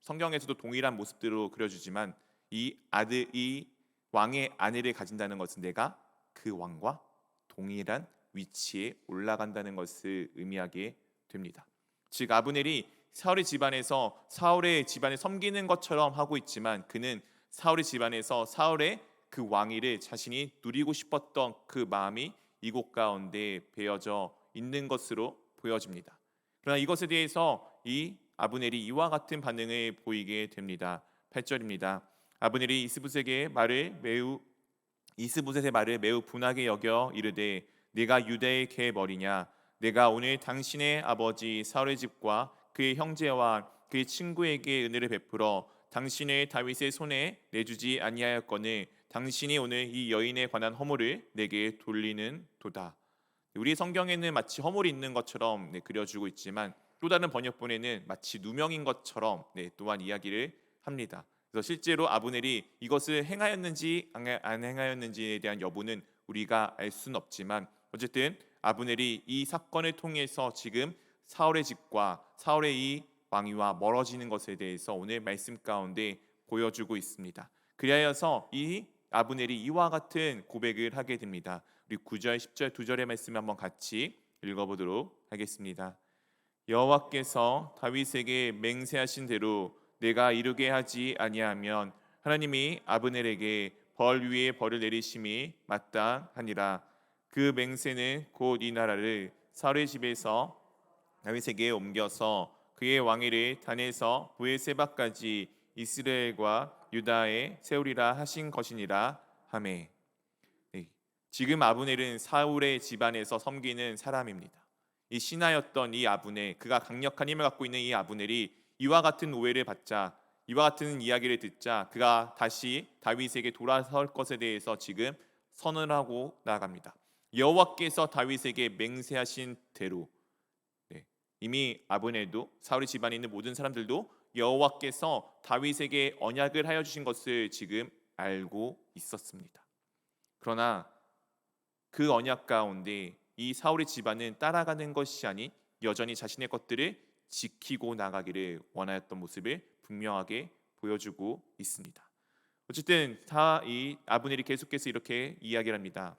성경에서도 동일한 모습들로 그려주지만 이 왕의 아내를 가진다는 것은 내가 그 왕과 동일한 위치에 올라간다는 것을 의미하게 됩니다. 즉 아브넬이 사울의 집안에서 사울의 집안을 섬기는 것처럼 하고 있지만 그는 사울의 집안에서 사울의 그 왕위를 자신이 누리고 싶었던 그 마음이 이곳 가운데 배어져 있는 것으로 보여집니다. 그러나 이것에 대해서 이 아브넬이 이와 같은 반응을 보이게 됩니다. 8절입니다. 아브넬이 이스보셋의 말을 매우 분하게 여겨 이르되 네가 유다의 개 머리냐? 내가 오늘 당신의 아버지 사울의 집과 그의 형제와 그의 친구에게 은혜를 베풀어 당신의 다윗의 손에 내주지 아니하였거늘 당신이 오늘 이 여인에 관한 허물을 내게 돌리는 도다. 우리 성경에는 마치 허물이 있는 것처럼 그려주고 있지만 또 다른 번역본에는 마치 누명인 것처럼 또한 이야기를 합니다. 그래서 실제로 아브넬이 이것을 행하였는지 안 행하였는지에 대한 여부는 우리가 알 수는 없지만 어쨌든 아브넬이 이 사건을 통해서 지금 사울의 집과 사울의 이 왕위와 멀어지는 것에 대해서 오늘 말씀 가운데 보여주고 있습니다. 그리하여서 이 아브넬이 이와 같은 고백을 하게 됩니다. 우리 9절, 10절 두 절의 말씀 한번 같이 읽어보도록 하겠습니다. 여호와께서 다윗에게 맹세하신 대로 내가 이루게 하지 아니하면 하나님이 아브넬에게 벌 위에 벌을 내리심이 마땅하니라. 그 맹세는 곧 이 나라를 사울의 집에서 다윗에게 옮겨서 그의 왕위를 단에서 브에세바까지 이스라엘과 유다에 세우리라 하신 것이니라 하매. 지금 아브넬은 사울의 집안에서 섬기는 사람입니다. 이 신하였던 이 아브넬, 그가 강력한 힘을 갖고 있는 이 아브넬이 이와 같은 오해를 받자, 이와 같은 이야기를 듣자 그가 다시 다윗에게 돌아설 것에 대해서 지금 선언을 하고 나아갑니다. 여호와께서 다윗에게 맹세하신 대로, 이미 아브넬도 사울의 집안에 있는 모든 사람들도 여호와께서 다윗에게 언약을 하여 주신 것을 지금 알고 있었습니다. 그러나 그 언약 가운데 이 사울의 집안은 따라가는 것이 아닌 여전히 자신의 것들을 지키고 나가기를 원하였던 모습을 분명하게 보여주고 있습니다. 어쨌든 이 아브넬이 계속해서 이렇게 이야기를 합니다.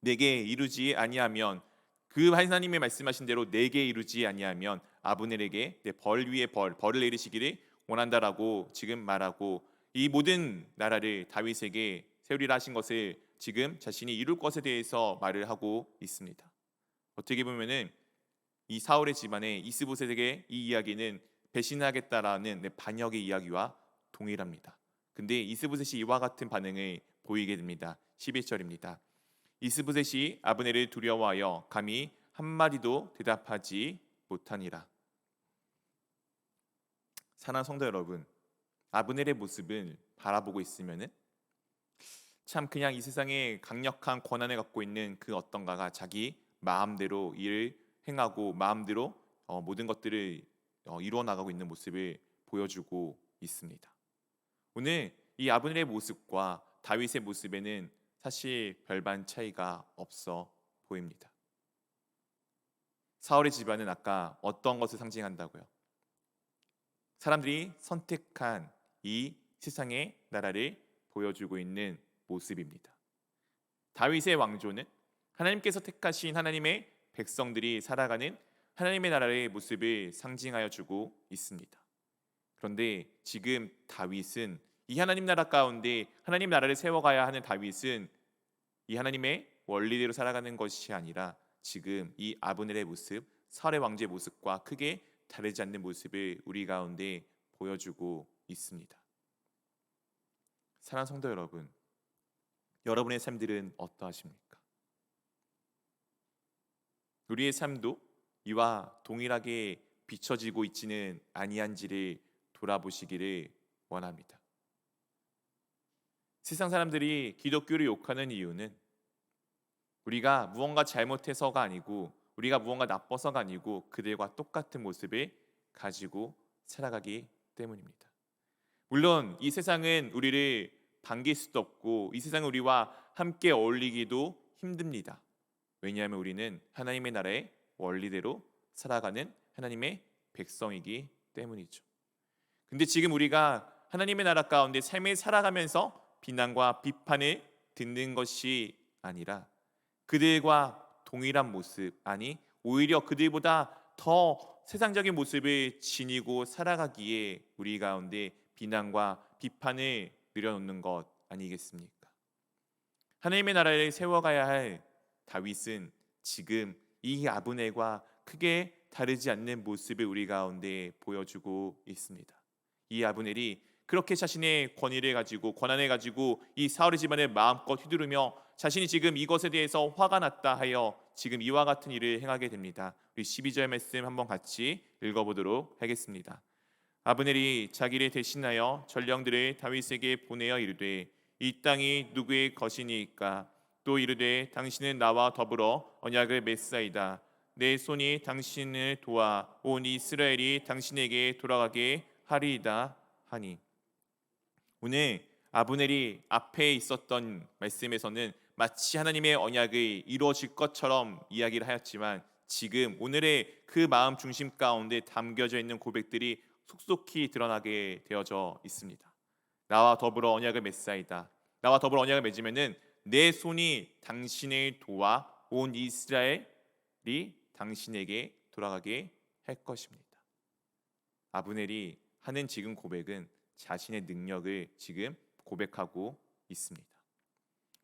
내게 이루지 아니하면, 그 하나님의 말씀하신 대로 내게 이루지 아니하면 아브넬에게 벌 위에 벌을 내리시기를 원한다라고 지금 말하고, 이 모든 나라를 다윗에게 세우리라 하신 것을 지금 자신이 이룰 것에 대해서 말을 하고 있습니다. 어떻게 보면은 이 사울의 집안에 이스보셋에게 이 이야기는 배신하겠다라는 반역의 이야기와 동일합니다. 근데 이스보셋이 이와 같은 반응을 보이게 됩니다. 11절입니다. 이스보셋이 아브넬을 두려워하여 감히 한마디도 대답하지 못하니라. 사랑하는 성도 여러분, 아브넬의 모습을 바라보고 있으면은 참 그냥 이 세상에 강력한 권한을 갖고 있는 그 어떤가가 자기 마음대로 일을 행하고 마음대로 모든 것들을 이루어 나가고 있는 모습을 보여주고 있습니다. 오늘 이 아브넬의 모습과 다윗의 모습에는 사실 별반 차이가 없어 보입니다. 사울의 집안은 아까 어떤 것을 상징한다고요? 사람들이 선택한 이 세상의 나라를 보여주고 있는 모습입니다. 다윗의 왕조는 하나님께서 택하신 하나님의 백성들이 살아가는 하나님의 나라의 모습을 상징하여 주고 있습니다. 그런데 지금 다윗은 이 하나님 나라 가운데 하나님 나라를 세워가야 하는 다윗은 이 하나님의 원리대로 살아가는 것이 아니라 지금 이 아브넬의 모습, 사울의 왕제의 모습과 크게 다르지 않는 모습을 우리 가운데 보여주고 있습니다. 사랑하는 성도 여러분, 여러분의 삶들은 어떠하십니까? 우리의 삶도 이와 동일하게 비춰지고 있지는 아니한지를 돌아보시기를 원합니다. 세상 사람들이 기독교를 욕하는 이유는 우리가 무언가 잘못해서가 아니고, 우리가 무언가 나빠서가 아니고, 그들과 똑같은 모습을 가지고 살아가기 때문입니다. 물론 이 세상은 우리를 반길 수도 없고, 이 세상은 우리와 함께 어울리기도 힘듭니다. 왜냐하면 우리는 하나님의 나라의 원리대로 살아가는 하나님의 백성이기 때문이죠. 근데 지금 우리가 하나님의 나라 가운데 삶을 살아가면서 비난과 비판을 듣는 것이 아니라 그들과 동일한 모습, 아니 오히려 그들보다 더 세상적인 모습을 지니고 살아가기에 우리 가운데 비난과 비판을 늘여놓는 것 아니겠습니까? 하나님의 나라를 세워가야 할 다윗은 지금 이 아브넬과 크게 다르지 않는 모습을 우리 가운데 보여주고 있습니다. 이 아브넬이 그렇게 자신의 권위를 가지고 권한을 가지고 이 사울의 집안을 마음껏 휘두르며 자신이 지금 이것에 대해서 화가 났다 하여 지금 이와 같은 일을 행하게 됩니다. 우리 12절 말씀 한번 같이 읽어보도록 하겠습니다. 아브넬이 자기를 대신하여 전령들을 다윗에게 보내어 이르되 이 땅이 누구의 것이니까? 또 이르되 당신은 나와 더불어 언약을 맺사이다. 내 손이 당신을 도와 온 이스라엘이 당신에게 돌아가게 하리이다 하니. 오늘 아브넬이 앞에 있었던 말씀에서는 마치 하나님의 언약이 이루어질 것처럼 이야기를 하였지만 지금 오늘의 그 마음 중심 가운데 담겨져 있는 고백들이 속속히 드러나게 되어져 있습니다. 나와 더불어 언약을 맺사이다. 나와 더불어 언약을 맺으면은 내 손이 당신을 도와 온 이스라엘이 당신에게 돌아가게 할 것입니다. 아브넬이 하는 지금 고백은 자신의 능력을 지금 고백하고 있습니다.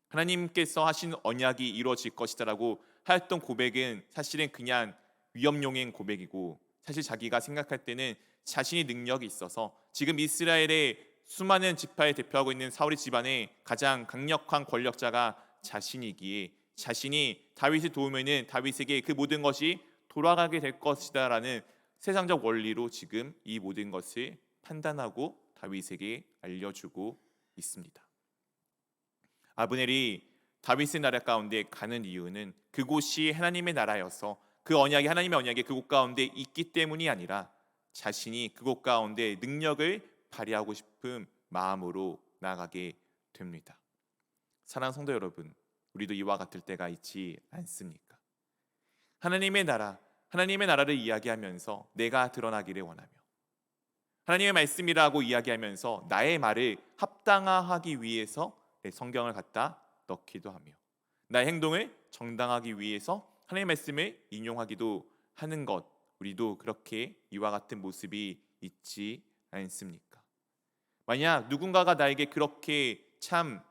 하나님께서 하신 언약이 이루어질 것이다라고 하였던 고백은 사실은 그냥 위험용인 고백이고, 사실 자기가 생각할 때는 자신이 능력이 있어서 지금 이스라엘의 수많은 지파를 대표하고 있는 사울의 집안의 가장 강력한 권력자가 자신이기에 자신이 다윗을 도우면은 다윗에게 그 모든 것이 돌아가게 될 것이다라는 세상적 원리로 지금 이 모든 것을 판단하고 다윗에게 알려주고 있습니다. 아브넬이 다윗의 나라 가운데 가는 이유는 그곳이 하나님의 나라여서 그 언약이 하나님의 언약이 그곳 가운데 있기 때문이 아니라 자신이 그곳 가운데 능력을 발휘하고 싶은 마음으로 나아가게 됩니다. 사랑하는 성도 여러분, 우리도 이와 같을 때가 있지 않습니까? 하나님의 나라를 이야기하면서 내가 드러나기를 원하며, 하나님의 말씀이라고 이야기하면서 나의 말을 합당화하기 위해서 내 성경을 갖다 넣기도 하며, 나의 행동을 정당하기 위해서 하나님의 말씀을 인용하기도 하는 것, 우리도 그렇게 이와 같은 모습이 있지 않습니까? 만약 누군가가 나에게 그렇게 참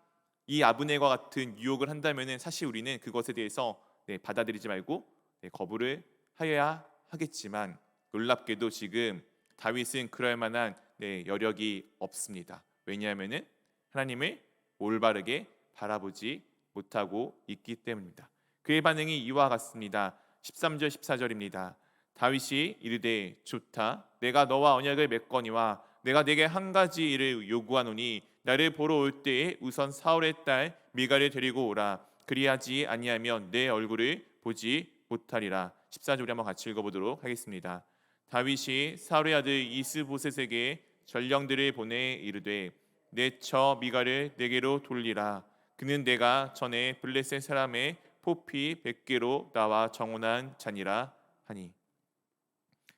이 아브넬과 같은 유혹을 한다면 사실 우리는 그것에 대해서 받아들이지 말고 거부를 하여야 하겠지만, 놀랍게도 지금 다윗은 그럴 만한 여력이 없습니다. 왜냐하면 하나님을 올바르게 바라보지 못하고 있기 때문입니다. 그의 반응이 이와 같습니다. 13절 14절입니다. 다윗이 이르되 좋다. 내가 너와 언약을 맺거니와 내가 내게 한 가지 일을 요구하노니 나를 보러 올 때에 우선 사울의 딸 미갈을 데리고 오라. 그리하지 아니하면 내 얼굴을 보지 못하리라. 14절 한번 같이 읽어보도록 하겠습니다. 다윗이 사울의 아들 이스보셋에게 전령들을 보내 이르되 내 처 미갈을 내게로 돌리라. 그는 내가 전에 블레셋 사람의 포피 100개로 나와 정혼한 자니라 하니.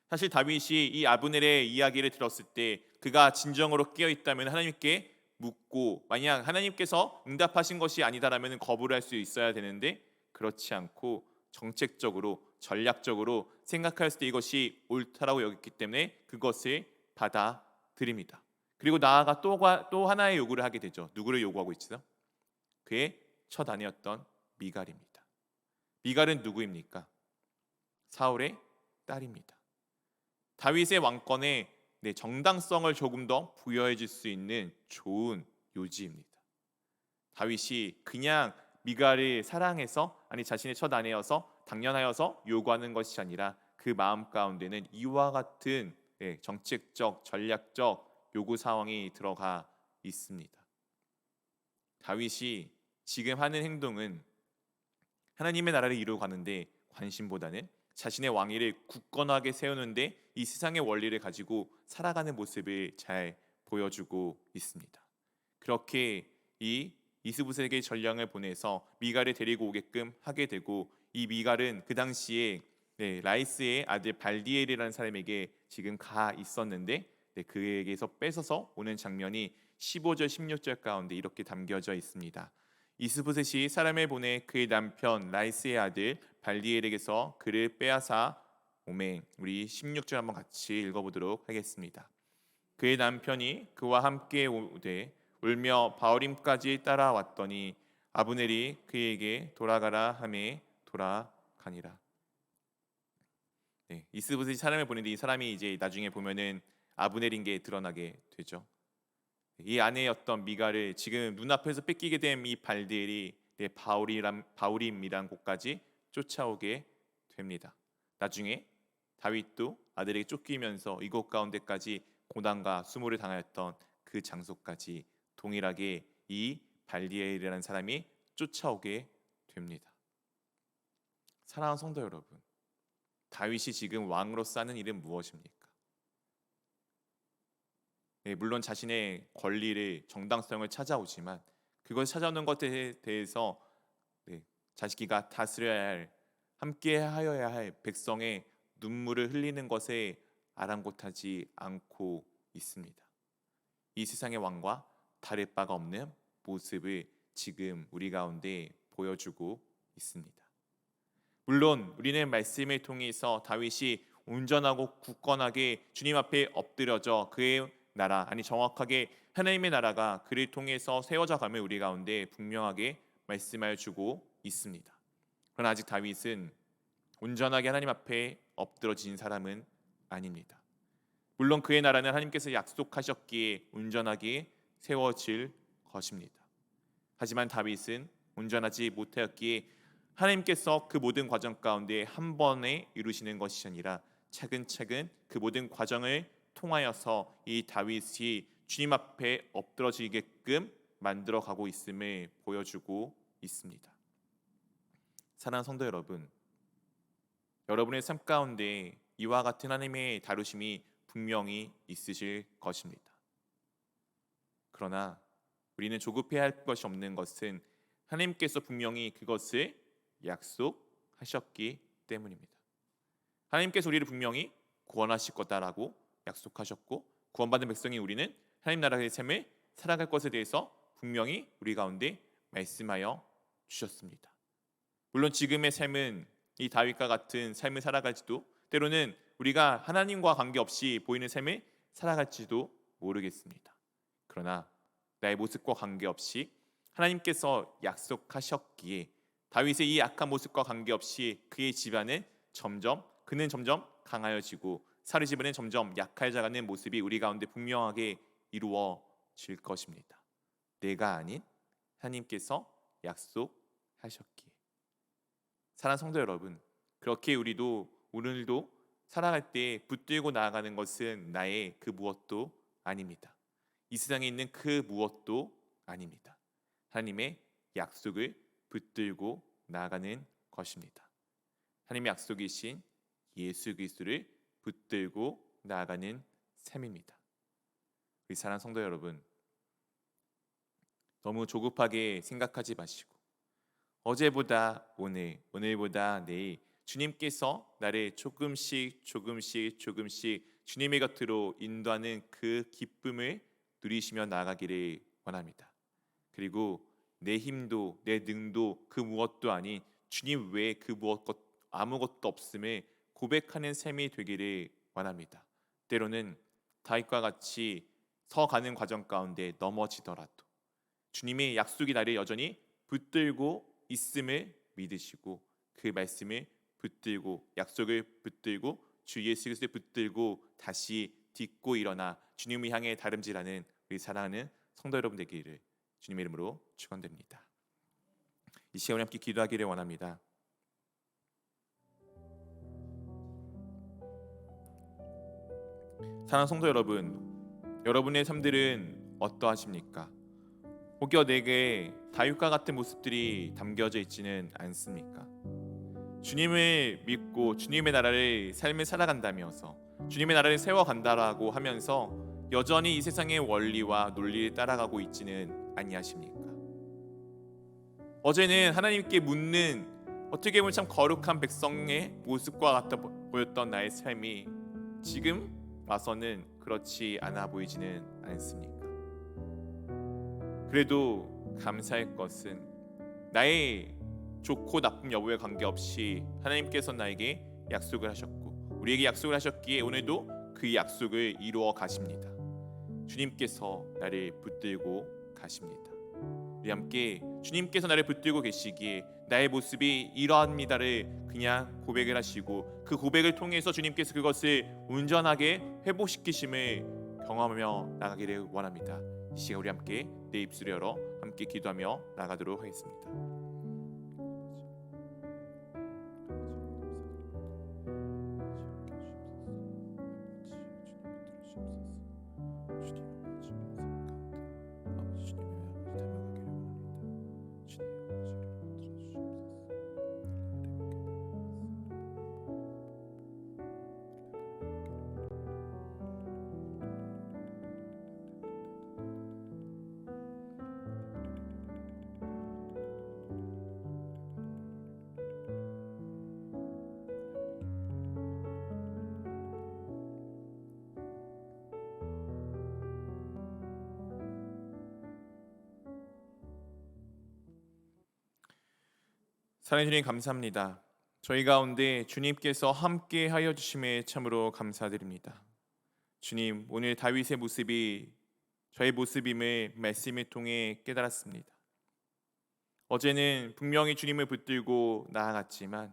사실 다윗이 이 아브넬의 이야기를 들었을 때 그가 진정으로 깨어 있다면 하나님께 묻고, 만약 하나님께서 응답하신 것이 아니다라면 거부를 할 수 있어야 되는데 그렇지 않고 정책적으로 전략적으로 생각했을 때 이것이 옳다라고 여겼기 때문에 그것을 받아들입니다. 그리고 나아가 또 하나의 요구를 하게 되죠. 누구를 요구하고 있죠? 그의 첫 아내였던 미갈입니다. 미갈은 누구입니까? 사울의 딸입니다. 다윗의 왕권에 정당성을 조금 더 부여해 줄 수 있는 좋은 요지입니다. 다윗이 그냥 미갈을 사랑해서, 아니 자신의 첫 아내여서 당연하여서 요구하는 것이 아니라 그 마음 가운데는 이와 같은 정책적 전략적 요구 사항이 들어가 있습니다. 다윗이 지금 하는 행동은 하나님의 나라를 이루어 가는데 관심보다는 자신의 왕위를 굳건하게 세우는데 이 세상의 원리를 가지고 살아가는 모습을 잘 보여주고 있습니다. 그렇게 이 이스보셋에게 전령을 보내서 미갈을 데리고 오게끔 하게 되고, 이 미갈은 그 당시에 라이스의 아들 발디엘이라는 사람에게 지금 가 있었는데 그에게서 뺏어서 오는 장면이 15절 16절 가운데 이렇게 담겨져 있습니다. 이스보셋이 사람을 보내 그의 남편 라이스의 아들 발디엘에게서 그를 빼앗아 오매. 우리 16절 한번 같이 읽어보도록 하겠습니다. 그의 남편이 그와 함께 오되 울며 바울임까지 따라왔더니 아브넬이 그에게 돌아가라 하매 돌아가니라. 이스보셋이 사람을 보내는데 이 사람이 이제 나중에 보면은 아브넬인 게 드러나게 되죠. 이 아내였던 미갈을 지금 눈앞에서 뺏기게 된 이 발디엘이 바울임이란 곳까지 쫓아오게 됩니다. 나중에 다윗도 아들에게 쫓기면서 이곳 가운데까지 고난과 수모를 당하였던 그 장소까지 동일하게 이 발디엘이라는 사람이 쫓아오게 됩니다. 사랑하는 성도 여러분, 다윗이 지금 왕으로서 하는 일은 무엇입니까? 물론 자신의 권리를 정당성을 찾아오지만 그걸 찾아오는 것에 대해서 자기가 다스려야 할, 함께 하여야 할 백성의 눈물을 흘리는 것에 아랑곳하지 않고 있습니다. 이 세상의 왕과 다를 바가 없는 모습을 지금 우리 가운데 보여주고 있습니다. 물론 우리는 말씀을 통해서 다윗이 온전하고 굳건하게 주님 앞에 엎드려져 그의 나라, 아니 정확하게 하나님의 나라가 그를 통해서 세워져 감을 우리 가운데 분명하게 말씀하여 주고 있습니다. 그러나 아직 다윗은 온전하게 하나님 앞에 엎드러진 사람은 아닙니다. 물론 그의 나라는 하나님께서 약속하셨기에 온전하게 세워질 것입니다. 하지만 다윗은 온전하지 못하였기에 하나님께서 그 모든 과정 가운데 한 번에 이루시는 것이 아니라 차근차근 그 모든 과정을 통하여서 이 다윗이 주님 앞에 엎드러지게끔 만들어가고 있음을 보여주고 있습니다. 사랑하는 성도 여러분, 여러분의 삶 가운데 이와 같은 하나님의 다루심이 분명히 있으실 것입니다. 그러나 우리는 조급해야 할 것이 없는 것은 하나님께서 분명히 그것을 약속하셨기 때문입니다. 하나님께서 우리를 분명히 구원하실 거다라고 약속하셨고, 구원받은 백성이 우리는 하나님 나라의 삶을 살아갈 것에 대해서 분명히 우리 가운데 말씀하여 주셨습니다. 물론 지금의 삶은 이 다윗과 같은 삶을 살아갈지도, 때로는 우리가 하나님과 관계없이 보이는 삶을 살아갈지도 모르겠습니다. 그러나 나의 모습과 관계없이 하나님께서 약속하셨기에 다윗의 이 악한 모습과 관계없이 그의 집안은 그는 점점 강하여지고 사울의 집안은 점점 약해져가는 모습이 우리 가운데 분명하게 이루어질 것입니다. 내가 아닌 하나님께서 약속하셨기에. 사랑하는 성도 여러분, 그렇게 우리도 오늘도 살아갈 때 붙들고 나아가는 것은 나의 그 무엇도 아닙니다. 이 세상에 있는 그 무엇도 아닙니다. 하나님의 약속을 붙들고 나아가는 것입니다. 하나님의 약속이신 예수 그리스도를 붙들고 나아가는 삶입니다. 우리 사랑하는 성도 여러분, 너무 조급하게 생각하지 마시고 어제보다 오늘, 오늘보다 내일 주님께서 나를 조금씩 주님의 곁으로 인도하는 그 기쁨을 누리시며 나아가기를 원합니다. 그리고 내 힘도 내 능도 그 무엇도 아닌 주님 외에 그 아무것도 없음을 고백하는 삶이 되기를 원합니다. 때로는 다윗과 같이 서가는 과정 가운데 넘어지더라도 주님의 약속이 나를 여전히 붙들고 있음을 믿으시고 그 말씀을 붙들고 약속을 붙들고 주 예수 그리스도를 붙들고 다시 딛고 일어나 주님을 향해 다름질하는 우리 사랑하는 성도 여러분 되기를 주님의 이름으로 축원드립니다. 이 시간에 함께 기도하기를 원합니다. 사랑하는 성도 여러분, 여러분의 삶들은 어떠하십니까? 혹여 내게 다윗과 같은 모습들이 담겨져 있지는 않습니까? 주님을 믿고 주님의 나라를 삶을 살아간다면서 주님의 나라를 세워간다라고 하면서 여전히 이 세상의 원리와 논리를 따라가고 있지는 아니하십니까? 어제는 하나님께 묻는 어떻게 보면 참 거룩한 백성의 모습과 같아 보였던 나의 삶이 지금 와서는 그렇지 않아 보이지는 않습니까? 그래도 감사할 것은 나의 좋고 나쁨 여부에 관계없이 하나님께서 나에게 약속을 하셨고 우리에게 약속을 하셨기에 오늘도 그 약속을 이루어 가십니다. 주님께서 나를 붙들고 가십니다. 우리 함께 주님께서 나를 붙들고 계시기에 나의 모습이 이러합니다를 그냥 고백을 하시고 그 고백을 통해서 주님께서 그것을 온전하게 회복시키심을 경험하며 나가기를 원합니다. 이 시간 우리 함께 내 입술을 열어 함께 기도하며 나가도록 하겠습니다. 사랑해 주님 감사합니다. 저희 가운데 주님께서 함께 하여 주심에 참으로 감사드립니다. 주님, 오늘 다윗의 모습이 저의 모습임을 말씀을 통해 깨달았습니다. 어제는 분명히 주님을 붙들고 나아갔지만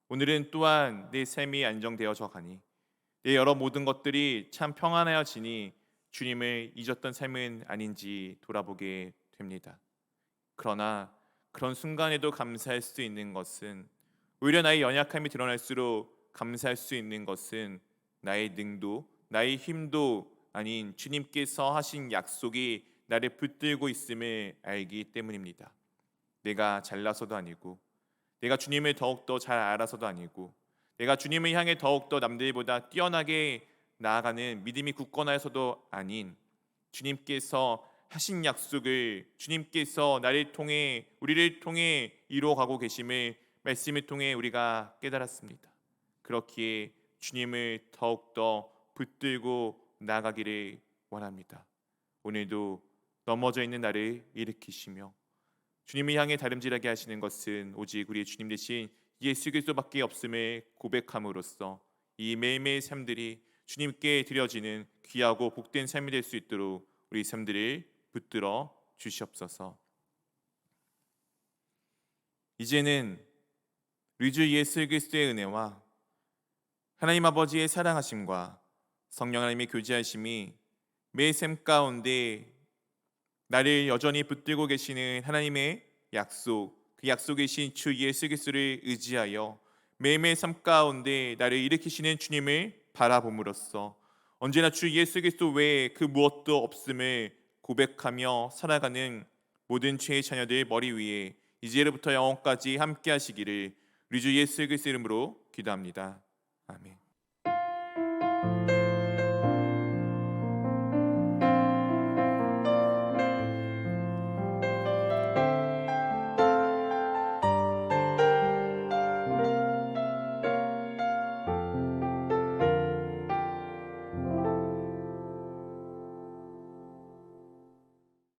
오늘은 또한 내 삶이 안정되어져 가니 내 여러 모든 것들이 참 평안하여지니 주님을 잊었던 삶은 아닌지 돌아보게 됩니다. 그러나 그런 순간에도 감사할 수 있는 것은 오히려 나의 연약함이 드러날수록 감사할 수 있는 것은 나의 능도 나의 힘도 아닌 주님께서 하신 약속이 나를 붙들고 있음을 알기 때문입니다. 내가 잘나서도 아니고 내가 주님을 더욱더 잘 알아서도 아니고 내가 주님을 향해 더욱더 남들보다 뛰어나게 나아가는 믿음이 굳건하여서도 아닌 주님께서 하신 약속을 주님께서 나를 통해 우리를 통해 이루어가고 계심을 말씀을 통해 우리가 깨달았습니다. 그렇기에 주님을 더욱더 붙들고 나아가기를 원합니다. 오늘도 넘어져 있는 나를 일으키시며 주님을 향해 다름질하게 하시는 것은 오직 우리의 주님 되신 예수 그리스도밖에 없음을 고백함으로써 이 매일매일 삶들이 주님께 드려지는 귀하고 복된 삶이 될 수 있도록 우리 삶들을 붙들어 주시옵소서. 이제는 우리 주 예수 그리스도의 은혜와 하나님 아버지의 사랑하심과 성령 하나님의 교제하심이 매 삶 가운데 나를 여전히 붙들고 계시는 하나님의 약속, 그 약속이신 주 예수 그리스도를 의지하여 매일매일 삶 가운데 나를 일으키시는 주님을 바라봄으로써 언제나 주 예수 그리스도 외에 그 무엇도 없음을 고백하며 살아가는 모든 죄의 자녀들 머리 위에 이제로부터 영원까지 함께 하시기를 우리 주 예수 그리스도 이름으로 기도합니다. 아멘.